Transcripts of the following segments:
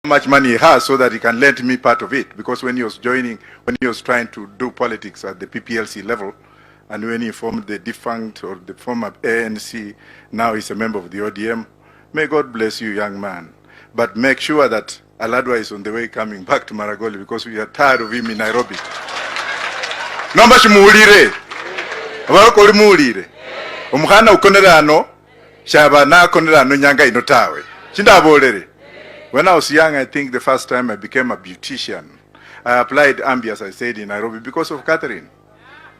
much money he has so that he can lend me part of it. Because when he was trying to do politics at the PPLC level, and when he formed the defunct or the former ANC, now he's a member of the ODM. May God bless you, young man. But make sure that Aladwa is on the way coming back to Maragoli, because we are tired of him in Nairobi. Nomba shimuulire. Abakoli muulire. Omukhana ukonera ano, shaba na konera ano nyanga inotawe. Chindabolere. When I was young, I think the first time I became a beautician, I applied Ambi, as I said, in Nairobi because of Catherine.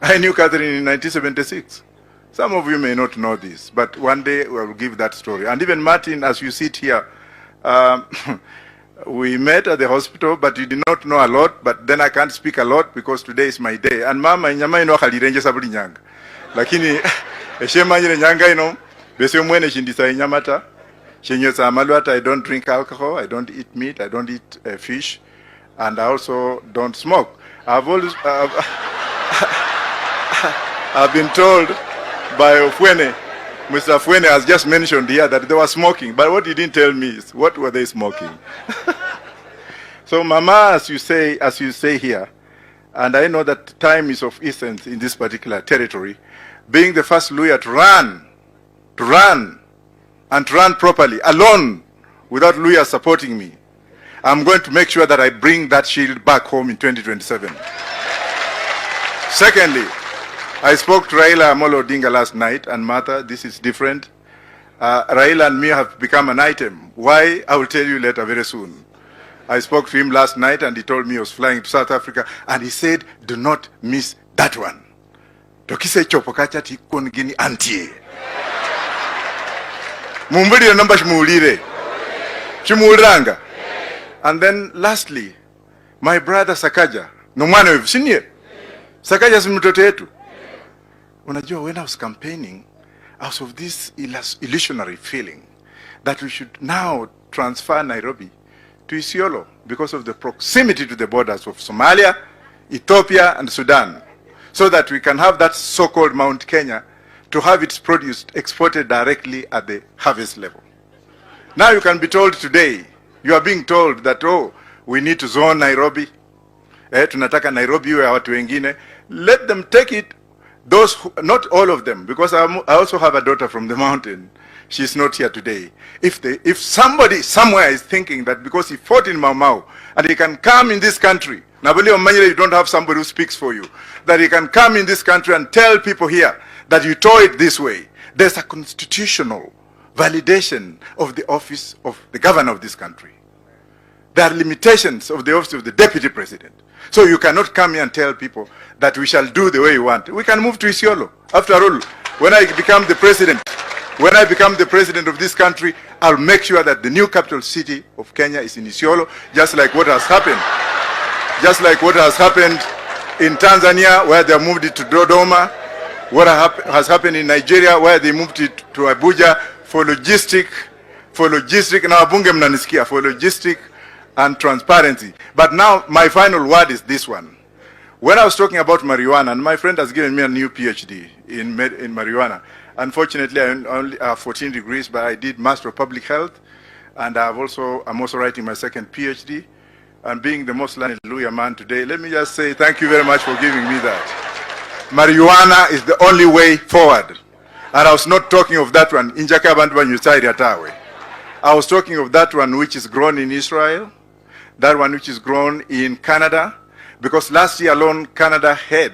I knew Catherine in 1976. Some of you may not know this, but one day we will give that story. And even Martin, as you sit here, we met at the hospital, but you did not know a lot. But then I can't speak a lot because today is my day. And Mama, inyama ino khalirenje sabuli nyanga. Lakini eshema nyine nyanga ino bese mwene shindisa inyamata. Shenyesa amalwata. I don't drink alcohol. I don't eat meat. I don't eat fish, and I also don't smoke. I've always I've been told by Ofwene, Mr. Ofwene has just mentioned here that they were smoking, but what he didn't tell me is what were they smoking. So, Mama, as you say here, and I know that time is of essence in this particular territory, being the first lawyer to run properly, alone, without lawyers supporting me, I'm going to make sure that I bring that shield back home in 2027. Secondly, I spoke to Raila Amolo Odinga last night, and Martha, this is different. Raila and me have become an item. Why? I will tell you later very soon. I spoke to him last night, and he told me he was flying to South Africa, and he said, do not miss that one. Tokise chopokacha tikon gini antie. Mumbuli namba shimulire. Shimuliranga. And then lastly, my brother Sakaja, no mwana we've seen here. Sakaja si mtoto yetu. Unajua, when I was campaigning, I was of this illusionary feeling that we should now transfer Nairobi to Isiolo because of the proximity to the borders of Somalia, Ethiopia, and Sudan, so that we can have that so-called Mount Kenya to have its produce exported directly at the harvest level. Now you can be told today, you are being told that, oh, we need to zone Nairobi. Tunataka Nairobi iwe ya watu wengine. Let them take it. Those who, not all of them, because I also have a daughter from the mountain. She's not here today. If somebody somewhere is thinking that because he fought in Mau Mau and he can come in this country, you don't have somebody who speaks for you, that he can come in this country and tell people here that you tore it this way, there's a constitutional validation of the office of the governor of this country. There are limitations of the office of the deputy president. So you cannot come here and tell people that we shall do the way you want. We can move to Isiolo. After all, when I become the president of this country, I'll make sure that the new capital city of Kenya is in Isiolo, just like what has happened. Just like what has happened in Tanzania, where they moved it to Dodoma, what has happened in Nigeria, where they moved it to Abuja for logistic, na wabunge mnanisikia, for logistic and transparency. But now my final word is this one. When I was talking about marijuana, and my friend has given me a new PhD in marijuana. Unfortunately, I only have 14 degrees, but I did Master of Public Health, and I'm also writing my second PhD. And being the most learned lawyer man today, let me just say thank you very much for giving me that. Marijuana is the only way forward. And I was not talking of that one, I was talking of that one which is grown in Israel, that one which is grown in Canada, because last year alone, Canada had